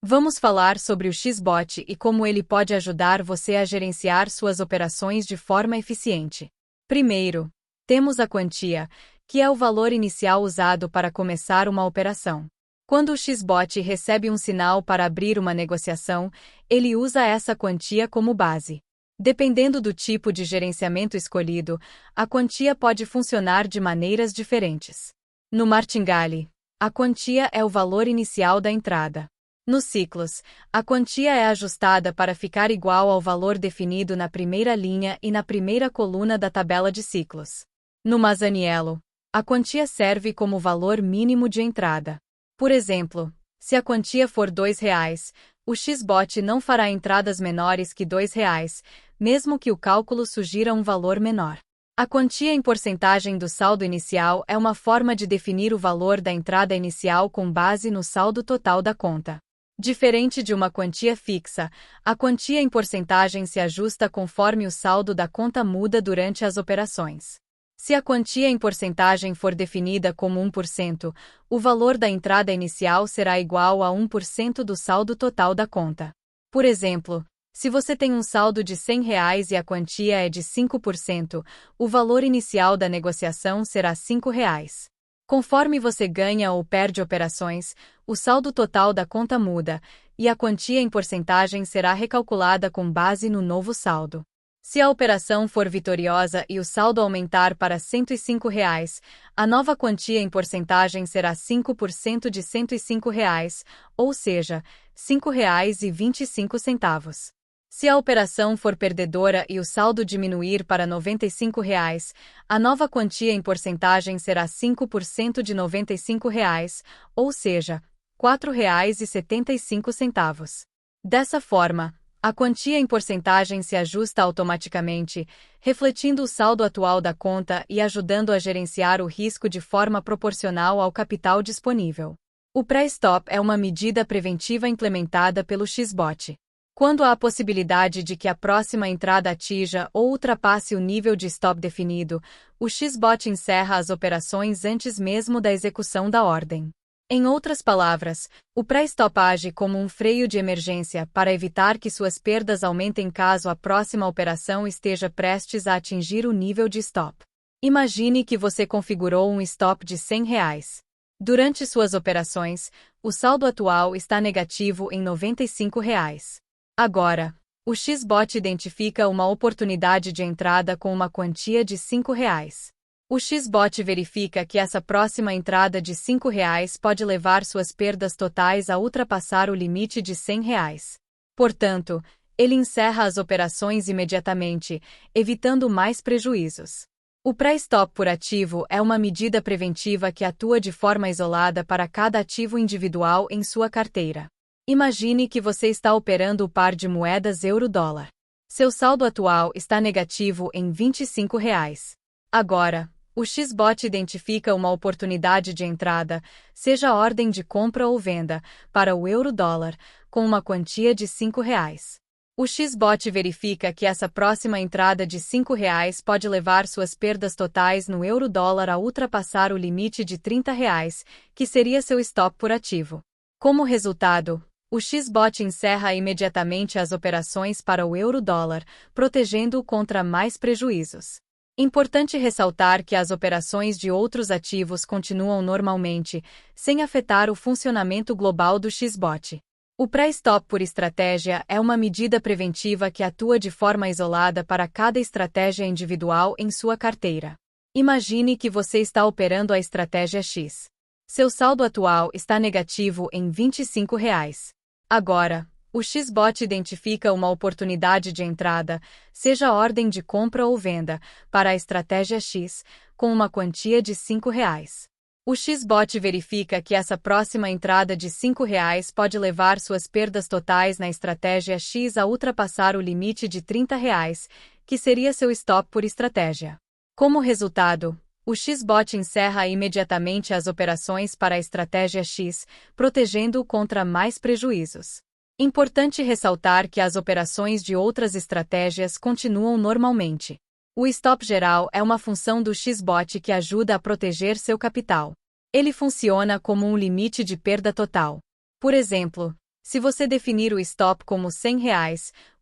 Vamos falar sobre o Xbot e como ele pode ajudar você a gerenciar suas operações de forma eficiente. Primeiro, temos a quantia, que é o valor inicial usado para começar uma operação. Quando o Xbot recebe um sinal para abrir uma negociação, ele usa essa quantia como base. Dependendo do tipo de gerenciamento escolhido, a quantia pode funcionar de maneiras diferentes. No Martingale, a quantia é o valor inicial da entrada. Nos ciclos, a quantia é ajustada para ficar igual ao valor definido na primeira linha e na primeira coluna da tabela de ciclos. No Masaniello, a quantia serve como valor mínimo de entrada. Por exemplo, se a quantia for R$2, o Xbot não fará entradas menores que R$2, mesmo que o cálculo sugira um valor menor. A quantia em porcentagem do saldo inicial é uma forma de definir o valor da entrada inicial com base no saldo total da conta. Diferente de uma quantia fixa, a quantia em porcentagem se ajusta conforme o saldo da conta muda durante as operações. Se a quantia em porcentagem for definida como 1%, o valor da entrada inicial será igual a 1% do saldo total da conta. Por exemplo, se você tem um saldo de R$100 e a quantia é de 5%, o valor inicial da negociação será R$5. Conforme você ganha ou perde operações, o saldo total da conta muda, e a quantia em porcentagem será recalculada com base no novo saldo. Se a operação for vitoriosa e o saldo aumentar para R$105, a nova quantia em porcentagem será 5% de R$105, ou seja, R$5,25. Se a operação for perdedora e o saldo diminuir para R$95, a nova quantia em porcentagem será 5% de R$95, ou seja, R$4,75. Dessa forma, a quantia em porcentagem se ajusta automaticamente, refletindo o saldo atual da conta e ajudando a gerenciar o risco de forma proporcional ao capital disponível. O pré-stop é uma medida preventiva implementada pelo Xbot. Quando há a possibilidade de que a próxima entrada atinja ou ultrapasse o nível de stop definido, o Xbot encerra as operações antes mesmo da execução da ordem. Em outras palavras, o pré-stop age como um freio de emergência para evitar que suas perdas aumentem caso a próxima operação esteja prestes a atingir o nível de stop. Imagine que você configurou um stop de R$100. Durante suas operações, o saldo atual está negativo em R$95. Agora, o Xbot identifica uma oportunidade de entrada com uma quantia de R$5. O Xbot verifica que essa próxima entrada de R$5 pode levar suas perdas totais a ultrapassar o limite de R$100. Portanto, ele encerra as operações imediatamente, evitando mais prejuízos. O pré-stop por ativo é uma medida preventiva que atua de forma isolada para cada ativo individual em sua carteira. Imagine que você está operando o par de moedas euro-dólar. Seu saldo atual está negativo em R$25. Agora, o Xbot identifica uma oportunidade de entrada, seja ordem de compra ou venda, para o euro-dólar, com uma quantia de R$5. O Xbot verifica que essa próxima entrada de R$5 pode levar suas perdas totais no euro-dólar a ultrapassar o limite de R$30, que seria seu stop por ativo. Como resultado, o Xbot encerra imediatamente as operações para o euro-dólar, protegendo-o contra mais prejuízos. Importante ressaltar que as operações de outros ativos continuam normalmente, sem afetar o funcionamento global do Xbot. O pré-stop por estratégia é uma medida preventiva que atua de forma isolada para cada estratégia individual em sua carteira. Imagine que você está operando a estratégia X. Seu saldo atual está negativo em R$25. Agora, o Xbot identifica uma oportunidade de entrada, seja ordem de compra ou venda, para a estratégia X, com uma quantia de R$5. O Xbot verifica que essa próxima entrada de R$5 pode levar suas perdas totais na estratégia X a ultrapassar o limite de R$30, que seria seu stop por estratégia. Como resultado, o Xbot encerra imediatamente as operações para a estratégia X, protegendo-o contra mais prejuízos. Importante ressaltar que as operações de outras estratégias continuam normalmente. O stop geral é uma função do Xbot que ajuda a proteger seu capital. Ele funciona como um limite de perda total. Por exemplo, Se você definir o stop como R$ 100,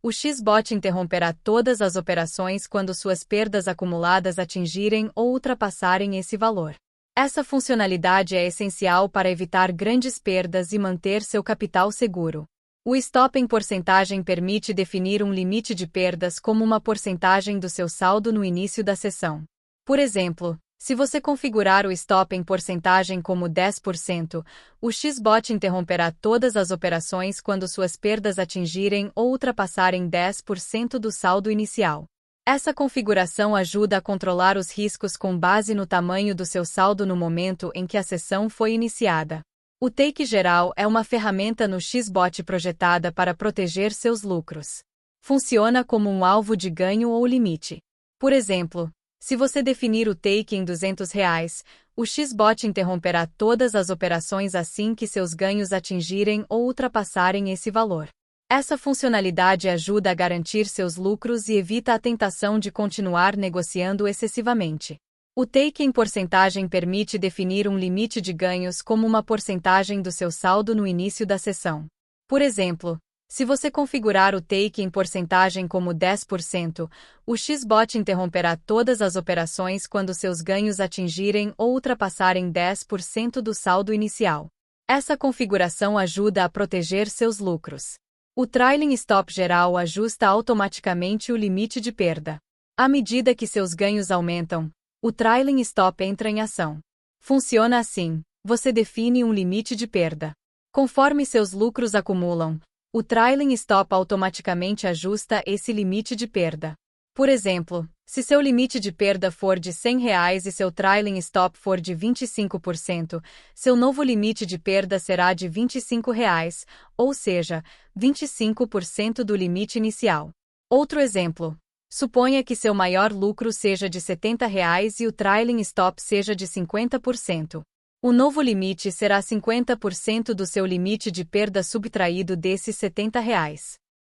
o Xbot interromperá todas as operações quando suas perdas acumuladas atingirem ou ultrapassarem esse valor. Essa funcionalidade é essencial para evitar grandes perdas e manter seu capital seguro. O stop em porcentagem permite definir um limite de perdas como uma porcentagem do seu saldo no início da sessão. Por exemplo, se você configurar o stop em porcentagem como 10%, o Xbot interromperá todas as operações quando suas perdas atingirem ou ultrapassarem 10% do saldo inicial. Essa configuração ajuda a controlar os riscos com base no tamanho do seu saldo no momento em que a sessão foi iniciada. O Take Geral é uma ferramenta no Xbot projetada para proteger seus lucros. Funciona como um alvo de ganho ou limite. Por exemplo, se você definir o take em R$ 200, o Xbot interromperá todas as operações assim que seus ganhos atingirem ou ultrapassarem esse valor. Essa funcionalidade ajuda a garantir seus lucros e evita a tentação de continuar negociando excessivamente. O take em porcentagem permite definir um limite de ganhos como uma porcentagem do seu saldo no início da sessão. Por exemplo, se você configurar o take em porcentagem como 10%, o Xbot interromperá todas as operações quando seus ganhos atingirem ou ultrapassarem 10% do saldo inicial. Essa configuração ajuda a proteger seus lucros. O Trailing Stop Geral ajusta automaticamente o limite de perda. À medida que seus ganhos aumentam, o Trailing Stop entra em ação. Funciona assim: você define um limite de perda. Conforme seus lucros acumulam, o Trailing Stop automaticamente ajusta esse limite de perda. Por exemplo, se seu limite de perda for de R$ 100 e seu Trailing Stop for de 25%, seu novo limite de perda será de R$ 25, ou seja, 25% do limite inicial. Outro exemplo: suponha que seu maior lucro seja de R$ 70 e o Trailing Stop seja de 50%. O novo limite será 50% do seu limite de perda subtraído desses R$ 70.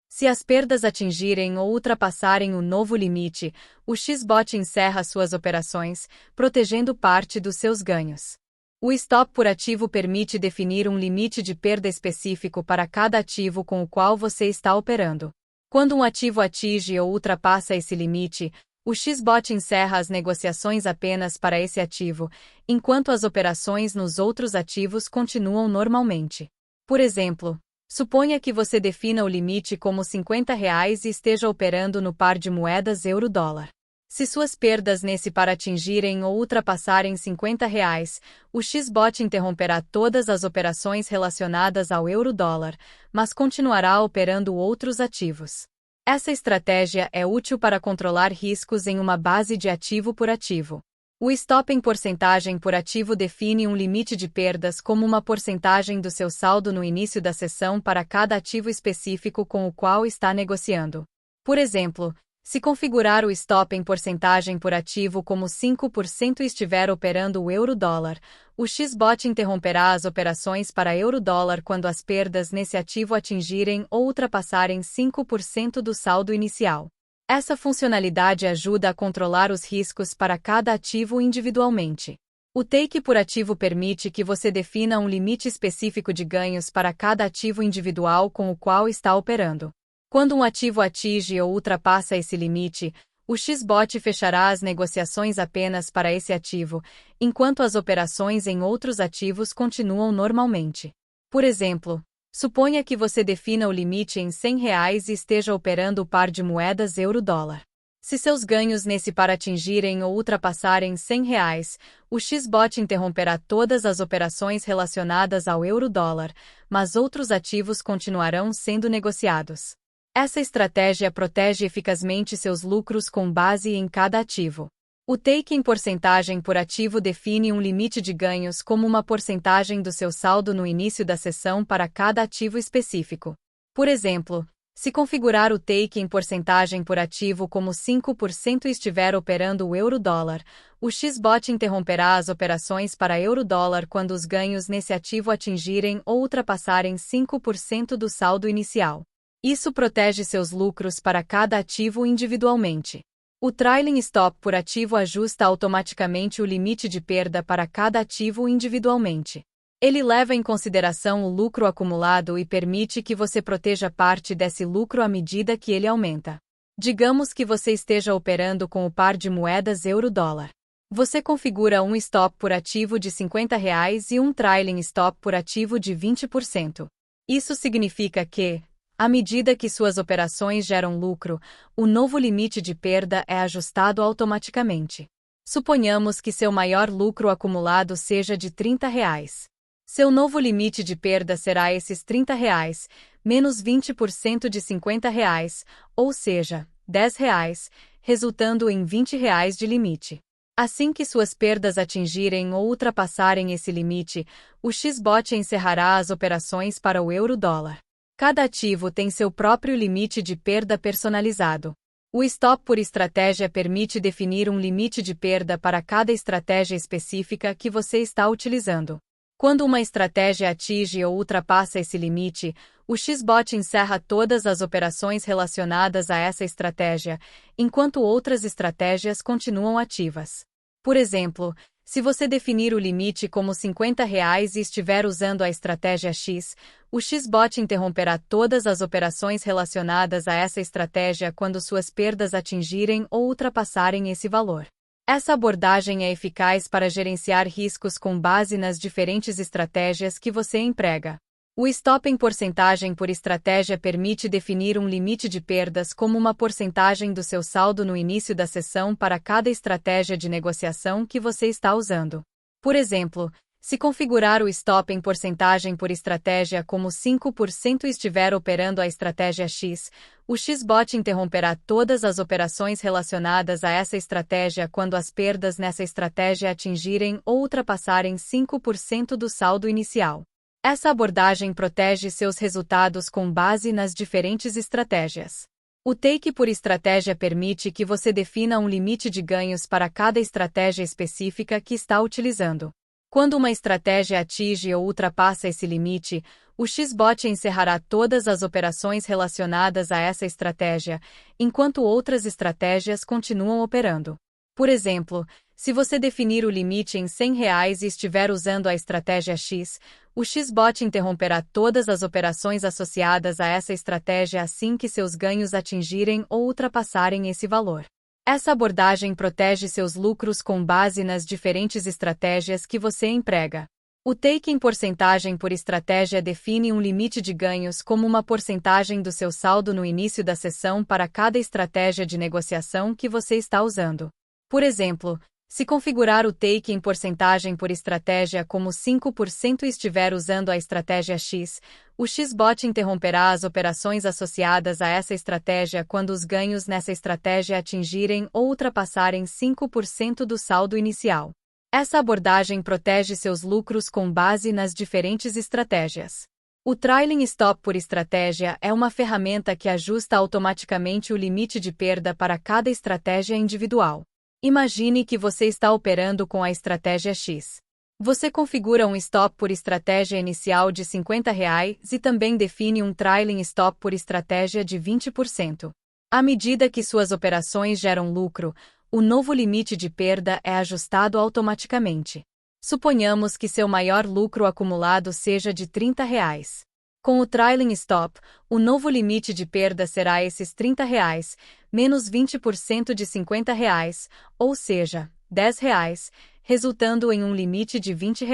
Se as perdas atingirem ou ultrapassarem o novo limite, o Xbot encerra suas operações, protegendo parte dos seus ganhos. O stop por ativo permite definir um limite de perda específico para cada ativo com o qual você está operando. Quando um ativo atinge ou ultrapassa esse limite, o Xbot encerra as negociações apenas para esse ativo, enquanto as operações nos outros ativos continuam normalmente. Por exemplo, suponha que você defina o limite como R$ 50 e esteja operando no par de moedas euro-dólar. Se suas perdas nesse par atingirem ou ultrapassarem R$ 50, o Xbot interromperá todas as operações relacionadas ao euro-dólar, mas continuará operando outros ativos. Essa estratégia é útil para controlar riscos em uma base de ativo por ativo. O stop em porcentagem por ativo define um limite de perdas como uma porcentagem do seu saldo no início da sessão para cada ativo específico com o qual está negociando. Por exemplo, se configurar o stop em porcentagem por ativo como 5% e estiver operando o euro-dólar, o Xbot interromperá as operações para euro-dólar quando as perdas nesse ativo atingirem ou ultrapassarem 5% do saldo inicial. Essa funcionalidade ajuda a controlar os riscos para cada ativo individualmente. O take por ativo permite que você defina um limite específico de ganhos para cada ativo individual com o qual está operando. Quando um ativo atinge ou ultrapassa esse limite, o Xbot fechará as negociações apenas para esse ativo, enquanto as operações em outros ativos continuam normalmente. Por exemplo, suponha que você defina o limite em R$ 100 e esteja operando o par de moedas euro-dólar. Se seus ganhos nesse par atingirem ou ultrapassarem R$ 100, o Xbot interromperá todas as operações relacionadas ao euro-dólar, mas outros ativos continuarão sendo negociados. Essa estratégia protege eficazmente seus lucros com base em cada ativo. O take em porcentagem por ativo define um limite de ganhos como uma porcentagem do seu saldo no início da sessão para cada ativo específico. Por exemplo, se configurar o take em porcentagem por ativo como 5% e estiver operando o euro-dólar, o Xbot interromperá as operações para euro-dólar quando os ganhos nesse ativo atingirem ou ultrapassarem 5% do saldo inicial. Isso protege seus lucros para cada ativo individualmente. O Trailing Stop por ativo ajusta automaticamente o limite de perda para cada ativo individualmente. Ele leva em consideração o lucro acumulado e permite que você proteja parte desse lucro à medida que ele aumenta. Digamos que você esteja operando com o par de moedas euro-dólar. Você configura um stop por ativo de R$ 50 e um trailing stop por ativo de 20%. Isso significa que, à medida que suas operações geram lucro, o novo limite de perda é ajustado automaticamente. Suponhamos que seu maior lucro acumulado seja de R$ 30. Seu novo limite de perda será esses R$ 30, menos 20% de R$ 50, ou seja, R$ 10, resultando em R$ 20 de limite. Assim que suas perdas atingirem ou ultrapassarem esse limite, o XBOT encerrará as operações para o euro-dólar. Cada ativo tem seu próprio limite de perda personalizado. O stop por estratégia permite definir um limite de perda para cada estratégia específica que você está utilizando. Quando uma estratégia atinge ou ultrapassa esse limite, o XBOT encerra todas as operações relacionadas a essa estratégia, enquanto outras estratégias continuam ativas. Por exemplo, se você definir o limite como R$ 50 e estiver usando a estratégia X, o XBOT interromperá todas as operações relacionadas a essa estratégia quando suas perdas atingirem ou ultrapassarem esse valor. Essa abordagem é eficaz para gerenciar riscos com base nas diferentes estratégias que você emprega. O stop em porcentagem por estratégia permite definir um limite de perdas como uma porcentagem do seu saldo no início da sessão para cada estratégia de negociação que você está usando. Por exemplo, se configurar o stop em porcentagem por estratégia como 5% e estiver operando a estratégia X, o XBOT interromperá todas as operações relacionadas a essa estratégia quando as perdas nessa estratégia atingirem ou ultrapassarem 5% do saldo inicial. Essa abordagem protege seus resultados com base nas diferentes estratégias. O take por estratégia permite que você defina um limite de ganhos para cada estratégia específica que está utilizando. Quando uma estratégia atinge ou ultrapassa esse limite, o XBOT encerrará todas as operações relacionadas a essa estratégia, enquanto outras estratégias continuam operando. Por exemplo, se você definir o limite em R$ 100 e estiver usando a estratégia X, o XBOT interromperá todas as operações associadas a essa estratégia assim que seus ganhos atingirem ou ultrapassarem esse valor. Essa abordagem protege seus lucros com base nas diferentes estratégias que você emprega. O take em porcentagem por estratégia define um limite de ganhos como uma porcentagem do seu saldo no início da sessão para cada estratégia de negociação que você está usando. Por exemplo, se configurar o take em porcentagem por estratégia como 5% e estiver usando a estratégia X, o XBOT interromperá as operações associadas a essa estratégia quando os ganhos nessa estratégia atingirem ou ultrapassarem 5% do saldo inicial. Essa abordagem protege seus lucros com base nas diferentes estratégias. O Trailing Stop por estratégia é uma ferramenta que ajusta automaticamente o limite de perda para cada estratégia individual. Imagine que você está operando com a estratégia X. Você configura um stop por estratégia inicial de R$ 50 e também define um trailing stop por estratégia de 20%. À medida que suas operações geram lucro, o novo limite de perda é ajustado automaticamente. Suponhamos que seu maior lucro acumulado seja de R$ 30. Com o trailing stop, o novo limite de perda será esses R$ 30, menos 20% de R$ 50, ou seja, R$ 10, resultando em um limite de R$ 20.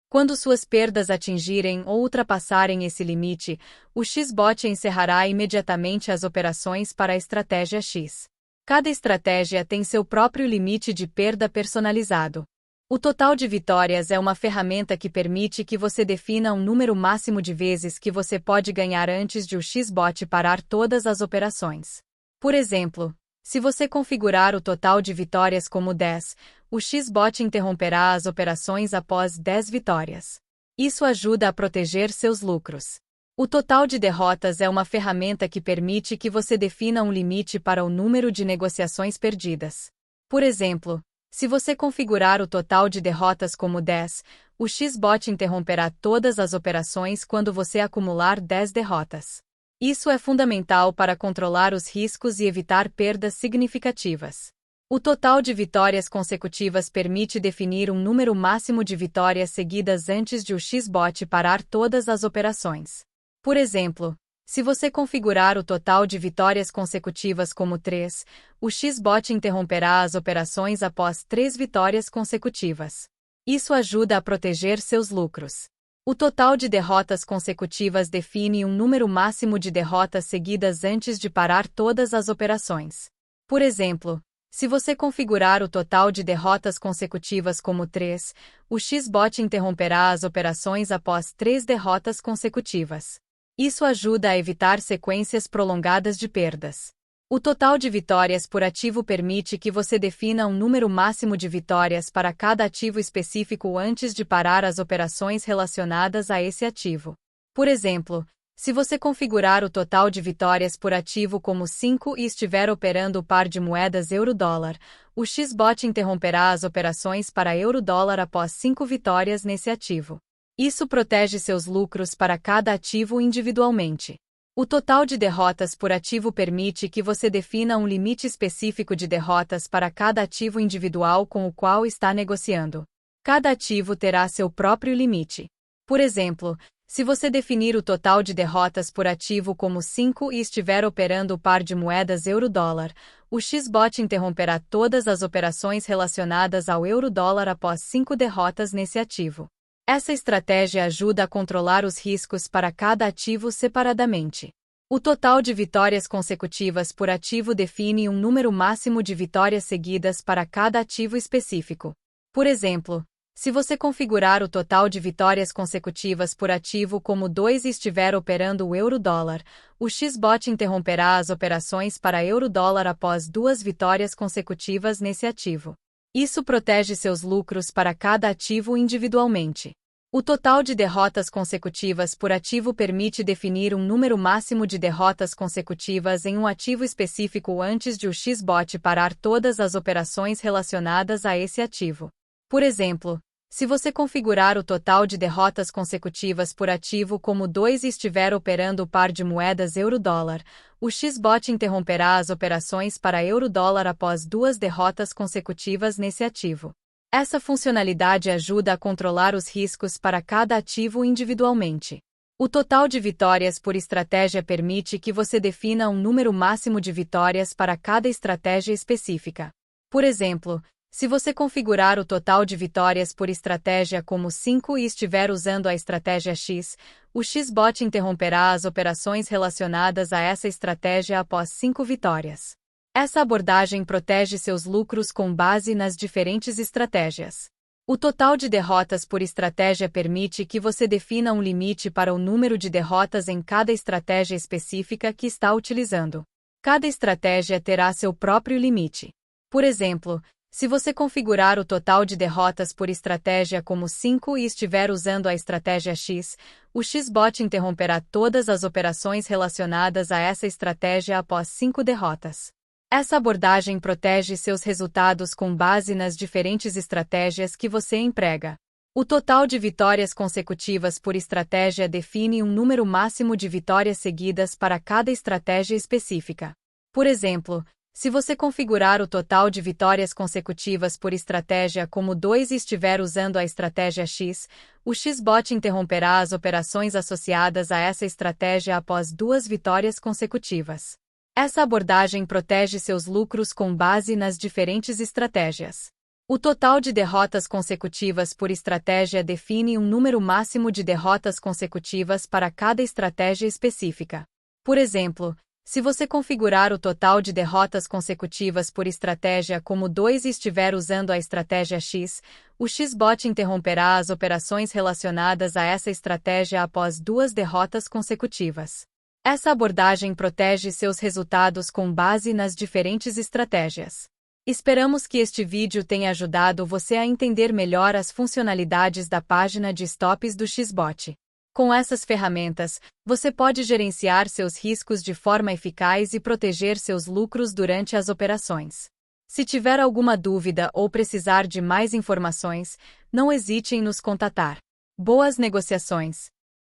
Quando suas perdas atingirem ou ultrapassarem esse limite, o XBOT encerrará imediatamente as operações para a estratégia X. Cada estratégia tem seu próprio limite de perda personalizado. O total de vitórias é uma ferramenta que permite que você defina um número máximo de vezes que você pode ganhar antes de o XBOT parar todas as operações. Por exemplo, se você configurar o total de vitórias como 10, o XBOT interromperá as operações após 10 vitórias. Isso ajuda a proteger seus lucros. O total de derrotas é uma ferramenta que permite que você defina um limite para o número de negociações perdidas. Por exemplo, se você configurar o total de derrotas como 10, o XBOT interromperá todas as operações quando você acumular 10 derrotas. Isso é fundamental para controlar os riscos e evitar perdas significativas. O total de vitórias consecutivas permite definir um número máximo de vitórias seguidas antes de o Xbot parar todas as operações. Por exemplo, se você configurar o total de vitórias consecutivas como 3, o Xbot interromperá as operações após 3 vitórias consecutivas. Isso ajuda a proteger seus lucros. O total de derrotas consecutivas define um número máximo de derrotas seguidas antes de parar todas as operações. Por exemplo, se você configurar o total de derrotas consecutivas como 3, o Xbot interromperá as operações após 3 derrotas consecutivas. Isso ajuda a evitar sequências prolongadas de perdas. O total de vitórias por ativo permite que você defina um número máximo de vitórias para cada ativo específico antes de parar as operações relacionadas a esse ativo. Por exemplo, se você configurar o total de vitórias por ativo como 5 e estiver operando o par de moedas euro-dólar, o Xbot interromperá as operações para euro-dólar após 5 vitórias nesse ativo. Isso protege seus lucros para cada ativo individualmente. O total de derrotas por ativo permite que você defina um limite específico de derrotas para cada ativo individual com o qual está negociando. Cada ativo terá seu próprio limite. Por exemplo, se você definir o total de derrotas por ativo como 5 e estiver operando o par de moedas euro-dólar, o Xbot interromperá todas as operações relacionadas ao euro-dólar após 5 derrotas nesse ativo. Essa estratégia ajuda a controlar os riscos para cada ativo separadamente. O total de vitórias consecutivas por ativo define um número máximo de vitórias seguidas para cada ativo específico. Por exemplo, se você configurar o total de vitórias consecutivas por ativo como 2 e estiver operando o euro-dólar, o Xbot interromperá as operações para euro-dólar após 2 vitórias consecutivas nesse ativo. Isso protege seus lucros para cada ativo individualmente. O total de derrotas consecutivas por ativo permite definir um número máximo de derrotas consecutivas em um ativo específico antes de o Xbot parar todas as operações relacionadas a esse ativo. Por exemplo, se você configurar o total de derrotas consecutivas por ativo como 2 e estiver operando o par de moedas euro-dólar, o Xbot interromperá as operações para euro-dólar após 2 derrotas consecutivas nesse ativo. Essa funcionalidade ajuda a controlar os riscos para cada ativo individualmente. O total de vitórias por estratégia permite que você defina um número máximo de vitórias para cada estratégia específica. Por exemplo, se você configurar o total de vitórias por estratégia como 5 e estiver usando a estratégia X, o Xbot interromperá as operações relacionadas a essa estratégia após 5 vitórias. Essa abordagem protege seus lucros com base nas diferentes estratégias. O total de derrotas por estratégia permite que você defina um limite para o número de derrotas em cada estratégia específica que está utilizando. Cada estratégia terá seu próprio limite. Por exemplo, se você configurar o total de derrotas por estratégia como 5 e estiver usando a estratégia X, o Xbot interromperá todas as operações relacionadas a essa estratégia após 5 derrotas. Essa abordagem protege seus resultados com base nas diferentes estratégias que você emprega. O total de vitórias consecutivas por estratégia define um número máximo de vitórias seguidas para cada estratégia específica. Por exemplo, se você configurar o total de vitórias consecutivas por estratégia como 2 e estiver usando a estratégia X, o Xbot interromperá as operações associadas a essa estratégia após 2 vitórias consecutivas. Essa abordagem protege seus lucros com base nas diferentes estratégias. O total de derrotas consecutivas por estratégia define um número máximo de derrotas consecutivas para cada estratégia específica. Por exemplo, se você configurar o total de derrotas consecutivas por estratégia como 2 e estiver usando a estratégia X, o Xbot interromperá as operações relacionadas a essa estratégia após 2 derrotas consecutivas. Essa abordagem protege seus resultados com base nas diferentes estratégias. Esperamos que este vídeo tenha ajudado você a entender melhor as funcionalidades da página de stops do Xbot. Com essas ferramentas, você pode gerenciar seus riscos de forma eficaz e proteger seus lucros durante as operações. Se tiver alguma dúvida ou precisar de mais informações, não hesite em nos contatar. Boas negociações!